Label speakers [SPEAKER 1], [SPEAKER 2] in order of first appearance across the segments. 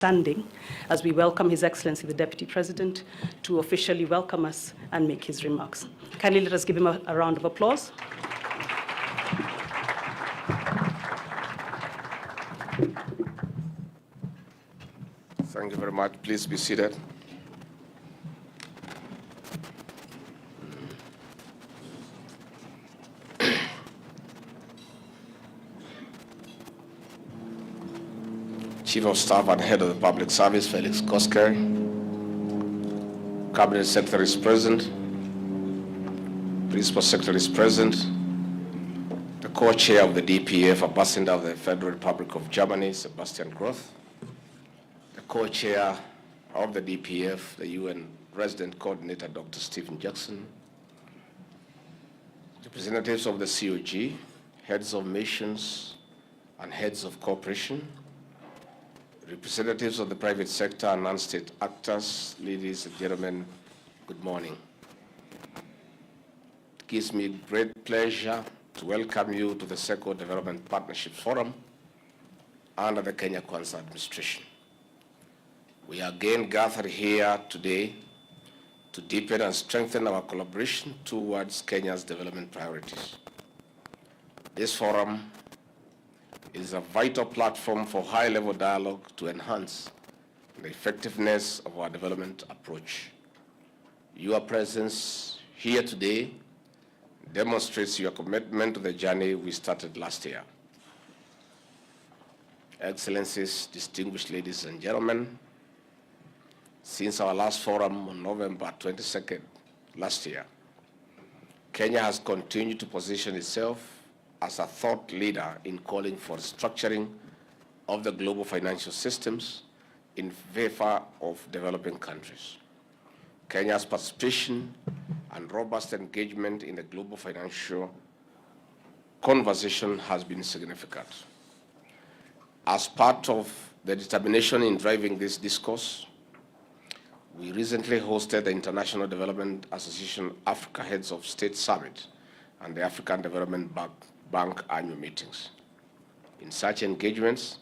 [SPEAKER 1] standing as we welcome His Excellency the Deputy President to officially welcome us and make his remarks. Kindly let us give him a round of applause.
[SPEAKER 2] Thank you very much. Please be seated. Chief of Staff and Head of the Public Service, Felix Kosker. Cabinet Secretary is present. Principal Secretary is present. The Co-Chair of the DPF, Ambassador of the Federal Republic of Germany, Sebastian Groth. The Co-Chair of the DPF, the UN Resident Coordinator, Dr. Stephen Jackson. Representatives of the COG, heads of missions and heads of cooperation. Representatives of the private sector and non-state actors, ladies and gentlemen, good morning. It gives me great pleasure to welcome you to the Second Development Partnership Forum under the Kenya Kwanza administration. We are again gathered here today to deepen and strengthen our collaboration towards Kenya's development priorities. This forum is a vital platform for high-level dialogue to enhance the effectiveness of our development approach. Your presence here today demonstrates your commitment to the journey we started last year. Excellencies, distinguished ladies and gentlemen, since our last forum on November 22nd last year, Kenya has continued to position itself as a thought leader in calling for structuring of the global financial systems in favor of developing countries. Kenya's participation and robust engagement in the global financial conversation has been significant. As part of the determination in driving this discourse, we recently hosted the International Development Association Africa Heads of State Summit and the African Development Bank annual meetings. In such engagements,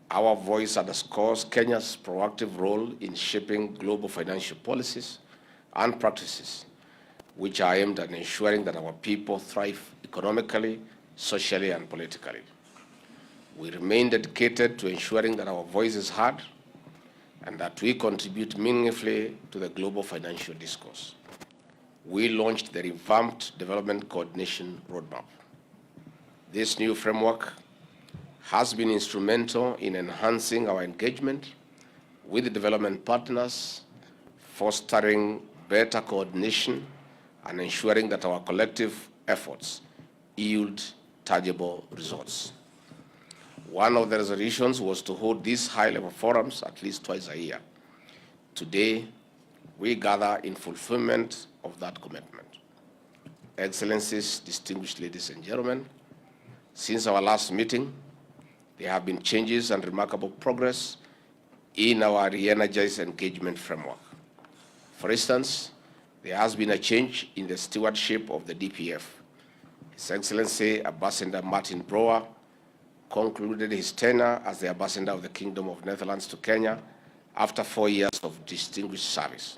[SPEAKER 2] our voice underscores Kenya's proactive role in shaping global financial policies and practices, which are aimed at ensuring that our people thrive economically, socially, and politically. We remain dedicated to ensuring that our voice is heard and that we contribute meaningfully to the global financial discourse. We launched the revamped Development Coordination Roadmap. This new framework has been instrumental in enhancing our engagement with the development partners, fostering better coordination, and ensuring that our collective efforts yield tangible results. One of the resolutions was to hold these high-level forums at least twice a year. Today, we gather in fulfillment of that commitment. Excellencies, distinguished ladies and gentlemen, since our last meeting, there have been changes and remarkable progress in our re-energized engagement framework. For instance, there has been a change in the stewardship of the DPF. His Excellency Ambassador Martin Broer concluded his tenure as the Ambassador of the Kingdom of Netherlands to Kenya after 4 years of distinguished service.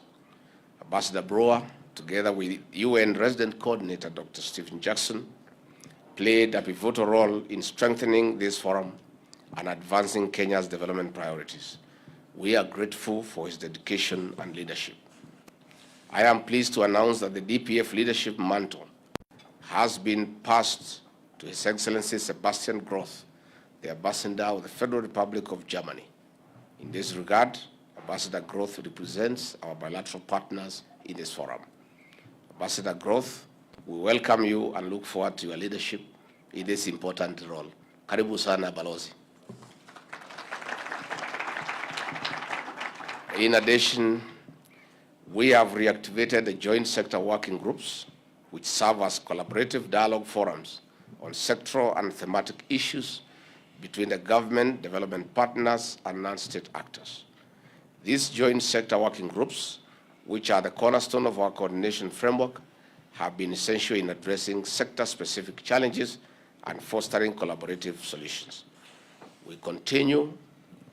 [SPEAKER 2] Ambassador Broer, together with UN Resident Coordinator Dr. Stephen Jackson, played a pivotal role in strengthening this forum and advancing Kenya's development priorities. We are grateful for his dedication and leadership. I am pleased to announce that the DPF leadership mantle has been passed to His Excellency Sebastian Groth, the Ambassador of the Federal Republic of Germany. In this regard, Ambassador Groth represents our bilateral partners in this forum. Ambassador Groth, we welcome you and look forward to your leadership in this important role. Karibu sana balozi. In addition, we have reactivated the joint sector working groups, which serve as collaborative dialogue forums on sectoral and thematic issues between the government, development partners, and non-state actors. These joint sector working groups, which are the cornerstone of our coordination framework, have been essential in addressing sector-specific challenges and fostering collaborative solutions. We continue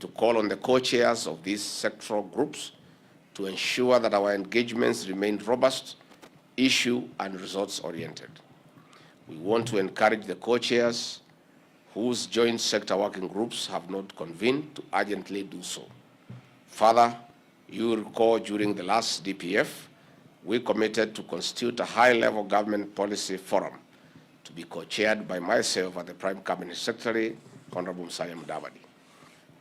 [SPEAKER 2] to call on the co-chairs of these sectoral groups to ensure that our engagements remain robust, issue and results-oriented. We want to encourage the co-chairs whose joint sector working groups have not convened to urgently do so. Further, you will recall during the last DPF, we committed to constitute a high-level government policy forum to be co-chaired by myself and the Prime Cabinet Secretary, Honorable Musalia Mudavadi.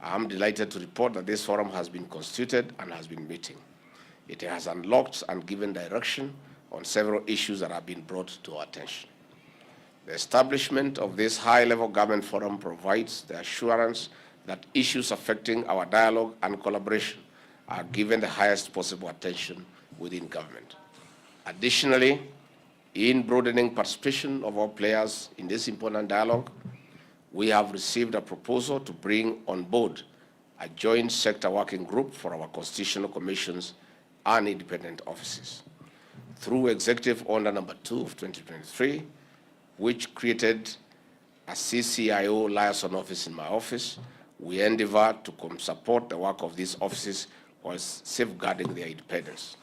[SPEAKER 2] I am delighted to report that this forum has been constituted and has been meeting. It has unlocked and given direction on several issues that have been brought to our attention. The establishment of this high-level government forum provides the assurance that issues affecting our dialogue and collaboration are given the highest possible attention within government. Additionally, in broadening participation of all players in this important dialogue, we have received a proposal to bring on board a joint sector working group for our constitutional commissions and independent offices. Through Executive Order Number 2 of 2023, which created a CCIO liaison office in my office, we endeavor to support the work of these offices while safeguarding their independence.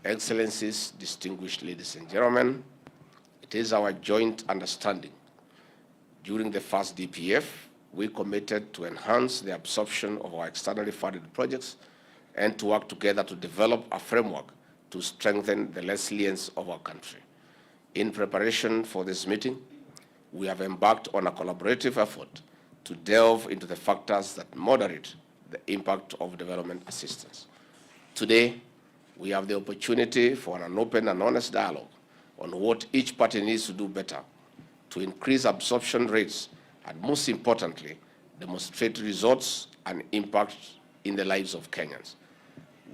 [SPEAKER 2] Excellencies, distinguished ladies and gentlemen, it is our joint understanding. During the first DPF, we committed to enhance the absorption of our externally funded projects and to work together to develop a framework to strengthen the resilience of our country. In preparation for this meeting, we have embarked on a collaborative effort to delve into the factors that moderate the impact of development assistance. Today, we have the opportunity for an open and honest dialogue on what each party needs to do better to increase absorption rates and, most importantly, demonstrate results and impact in the lives of Kenyans.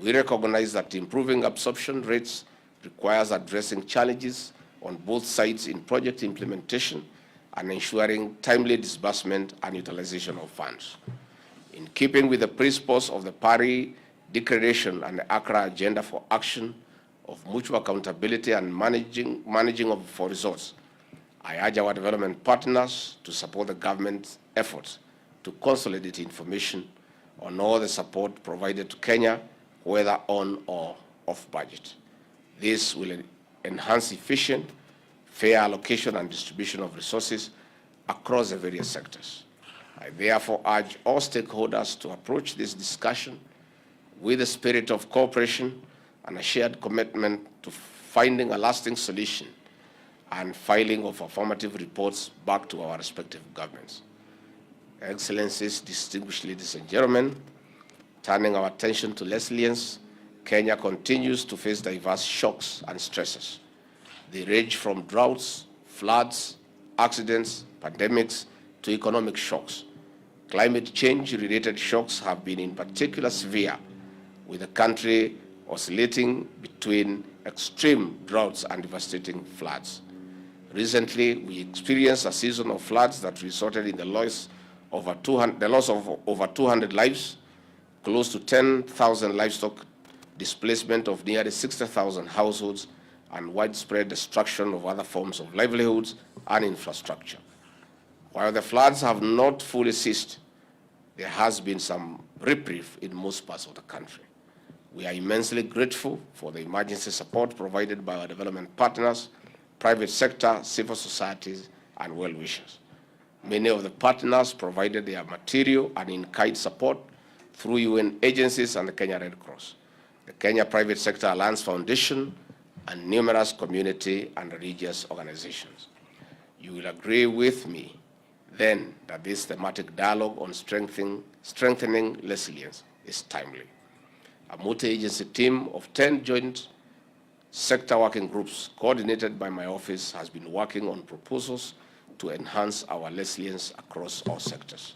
[SPEAKER 2] We recognize that improving absorption rates requires addressing challenges on both sides in project implementation and ensuring timely disbursement and utilization of funds. In keeping with the principles of the Paris Declaration and the Accra Agenda for Action of Mutual Accountability and managing for Results, I urge our development partners to support the government's efforts to consolidate information on all the support provided to Kenya, whether on or off budget. This will enhance efficient, fair allocation and distribution of resources across the various sectors. I therefore urge all stakeholders to approach this discussion with a spirit of cooperation and a shared commitment to finding a lasting solution and filing of affirmative reports back to our respective governments. Excellencies, distinguished ladies and gentlemen, turning our attention to resilience, Kenya continues to face diverse shocks and stresses. They range from droughts, floods, accidents, pandemics, to economic shocks. Climate change-related shocks have been in particular severe, with the country oscillating between extreme droughts and devastating floods. Recently, we experienced a season of floods that resulted in the loss of over 200 lives, close to 10,000 livestock, displacement of nearly 60,000 households, and widespread destruction of other forms of livelihoods and infrastructure. While the floods have not fully ceased, there has been some reprieve in most parts of the country. We are immensely grateful for the emergency support provided by our development partners, private sector, civil societies, and well-wishers. Many of the partners provided their material and in-kind support through UN agencies and the Kenya Red Cross, the Kenya Private Sector Alliance Foundation, and numerous community and religious organizations. You will agree with me then that this thematic dialogue on strengthening resilience is timely. A multi-agency team of 10 joint sector working groups coordinated by my office has been working on proposals to enhance our resilience across all sectors.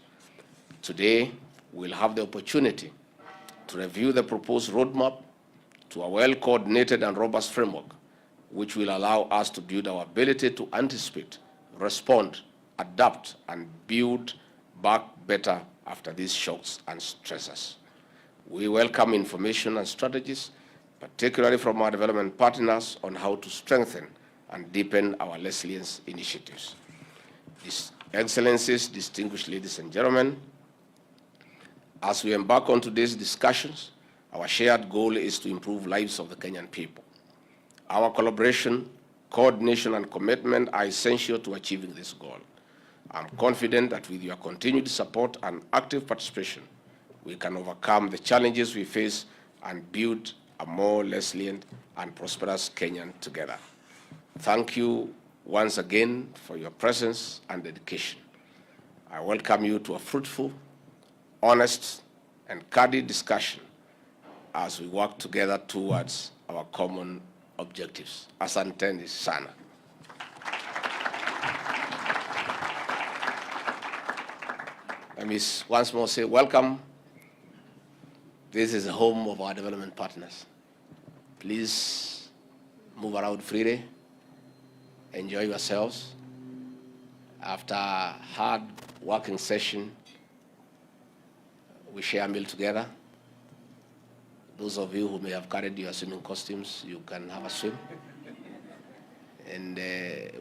[SPEAKER 2] Today, we'll have the opportunity to review the proposed roadmap to a well-coordinated and robust framework, which will allow us to build our ability to anticipate, respond, adapt, and build back better after these shocks and stresses. We welcome information and strategies, particularly from our development partners, on how to strengthen and deepen our resilience initiatives. Excellencies, distinguished ladies and gentlemen, As we embark on today's discussions, our shared goal is to improve lives of the Kenyan people. Our collaboration, coordination, and commitment are essential to achieving this goal. I'm confident that with your continued support and active participation, we can overcome the challenges we face and build a more resilient and prosperous Kenyan together. Thank you once again for your presence and dedication. I welcome you to a fruitful, honest, and candid discussion as we work together towards our common objectives. Asanteni sana. Let me once more say welcome. This is the home of our development partners. Please move around freely. Enjoy yourselves. After a hard working session, we share a meal together. Those of you who may have carried your swimming costumes, you can have a swim. And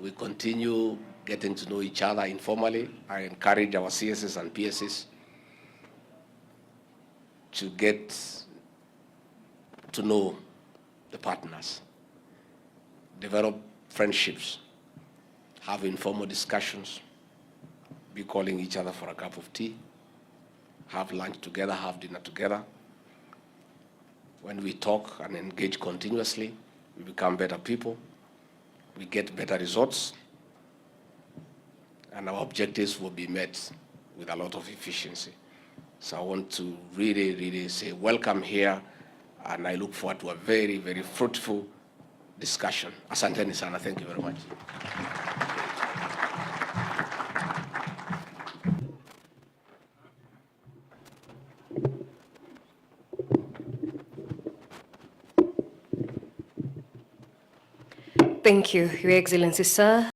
[SPEAKER 2] we continue getting to know each other informally. I encourage our CSs and PSs to get to know the partners, develop friendships, have informal discussions, be calling each other for a cup of tea, have lunch together, have dinner together. When we talk and engage continuously, we become better people, we get better results, and our objectives will be met with a lot of efficiency. So I want to really, really say welcome here, and I look forward to a very, very fruitful discussion. Asanteni sana, thank you very much.
[SPEAKER 3] Thank you, Your Excellency, sir.